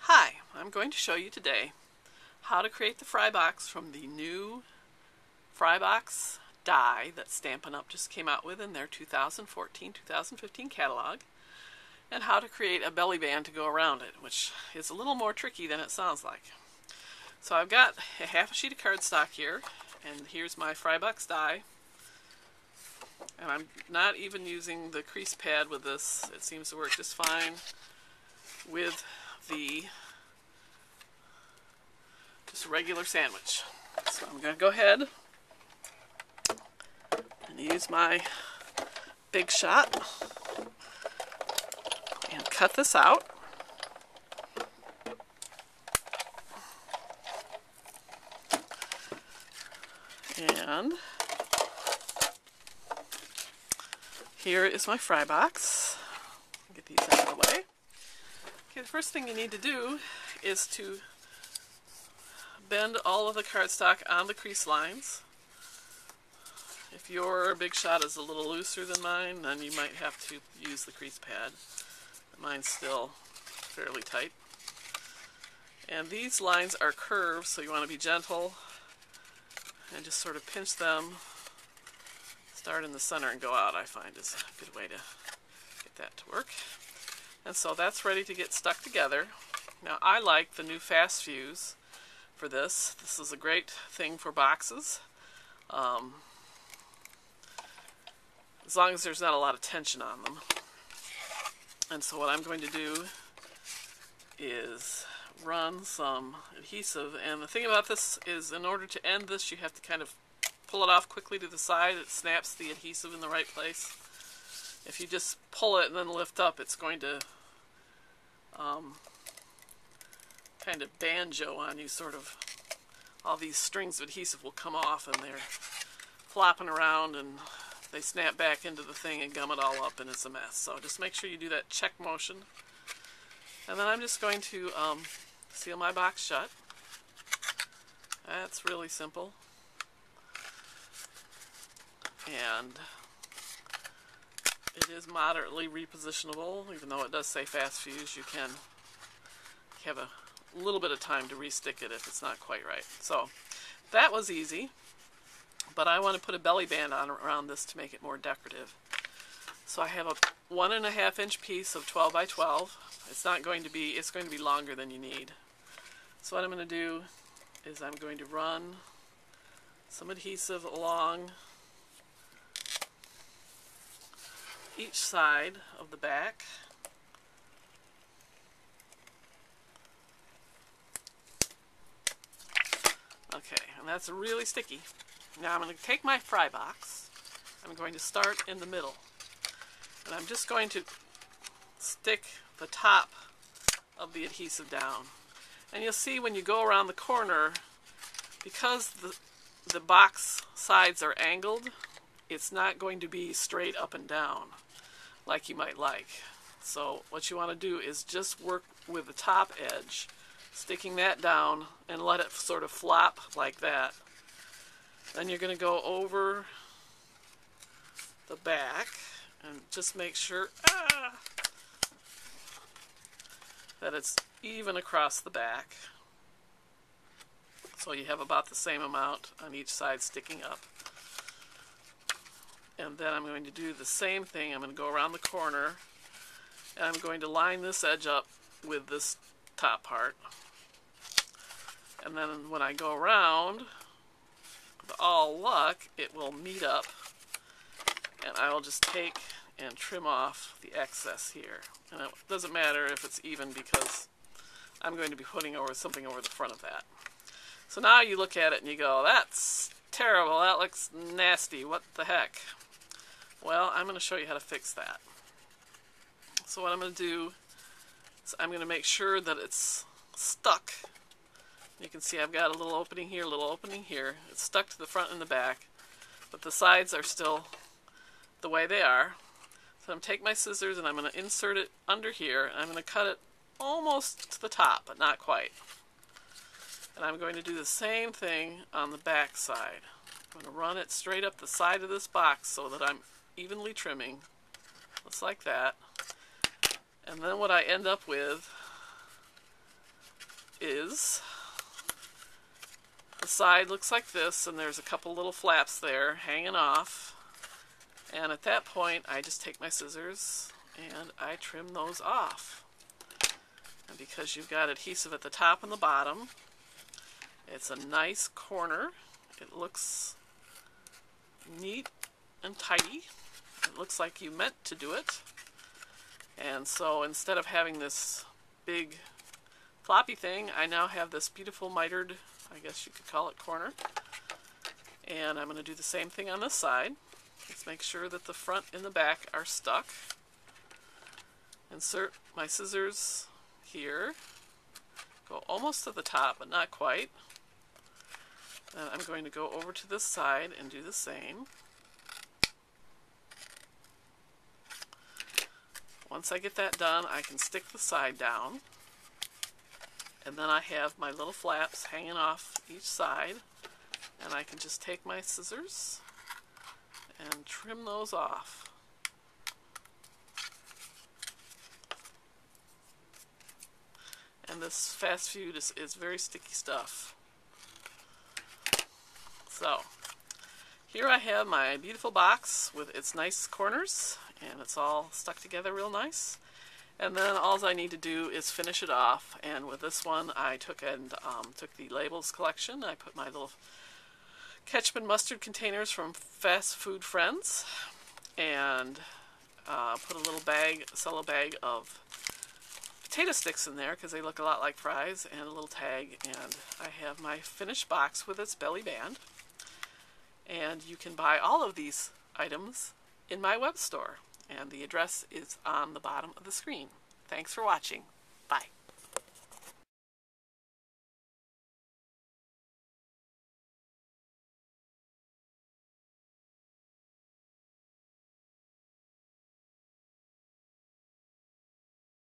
Hi, I'm going to show you today how to create the fry box from the new fry box die that Stampin' Up! Just came out with in their 2014-2015 catalog, and how to create a belly band to go around it, which is a little more tricky than it sounds like. So I've got a half a sheet of cardstock here, and here's my fry box die. And I'm not even using the crease pad with this. It seems to work just fine with the just regular sandwich. So I'm going to go ahead and use my Big Shot and cut this out. And here is my fry box. Get these out of the way. Okay, the first thing you need to do is to bend all of the cardstock on the crease lines. If your Big Shot is a little looser than mine, then you might have to use the crease pad. Mine's still fairly tight. And these lines are curved, so you want to be gentle and just sort of pinch them. Start in the center and go out, I find, is a good way to get that to work. And so that's ready to get stuck together. Now I like the new Fast Fuse for this. This is a great thing for boxes. As long as there's not a lot of tension on them. And so what I'm going to do is run some adhesive. And the thing about this is, in order to end this, you have to kind of pull it off quickly to the side. It snaps the adhesive in the right place. If you just pull it and then lift up, it's going to kind of banjo on you, sort of. All these strings of adhesive will come off and they're flopping around and they snap back into the thing and gum it all up and it's a mess. So just make sure you do that check motion. And then I'm just going to seal my box shut. That's really simple. And it is moderately repositionable, even though it does say Fast Fuse. You can have a little bit of time to restick it if it's not quite right. So that was easy, but I want to put a belly band on around this to make it more decorative. So I have a 1.5 inch piece of 12 by 12. It's going to be longer than you need. So what I'm going to do is I'm going to run some adhesive along each side of the back. Okay, and that's really sticky. Now I'm going to take my fry box. I'm going to start in the middle. And I'm just going to stick the top of the adhesive down. And you'll see when you go around the corner, because the box sides are angled, it's not going to be straight up and down like you might like. So what you want to do is just work with the top edge, sticking that down, and let it sort of flop like that. Then you're going to go over the back and just make sure that it's even across the back. So you have about the same amount on each side sticking up. And then I'm going to do the same thing. I'm going to go around the corner and I'm going to line this edge up with this top part. And then when I go around, with all luck, it will meet up. And I will just take and trim off the excess here. And it doesn't matter if it's even, because I'm going to be putting something over the front of that. So now you look at it and you go, that's terrible, that looks nasty, what the heck? Well, I'm going to show you how to fix that. So what I'm going to do is I'm going to make sure that it's stuck. You can see I've got a little opening here, a little opening here. It's stuck to the front and the back, but the sides are still the way they are. So I'm going to take my scissors and I'm going to insert it under here, and I'm going to cut it almost to the top, but not quite. And I'm going to do the same thing on the back side. I'm going to run it straight up the side of this box so that I'm evenly trimming, just like that. And then what I end up with is the side looks like this, and there's a couple little flaps there hanging off. And at that point, I just take my scissors and I trim those off. And because you've got adhesive at the top and the bottom, it's a nice corner. It looks neat and tidy. It looks like you meant to do it. And so instead of having this big floppy thing, I now have this beautiful mitered, I guess you could call it, corner. And I'm going to do the same thing on this side. Let's make sure that the front and the back are stuck. Insert my scissors here. Go almost to the top, but not quite. Then I'm going to go over to this side and do the same. Once I get that done, I can stick the side down. And then I have my little flaps hanging off each side. And I can just take my scissors and trim those off. And this fast food is very sticky stuff. So, here I have my beautiful box with its nice corners, and it's all stuck together real nice. And then all I need to do is finish it off. And with this one, I took the labels collection. I put my little ketchup and mustard containers from Fast Food Friends, and put a little bag, cello bag of potato sticks in there because they look a lot like fries, and a little tag. And I have my finished box with its belly band. And you can buy all of these items in my web store, and the address is on the bottom of the screen. Thanks for watching. Bye.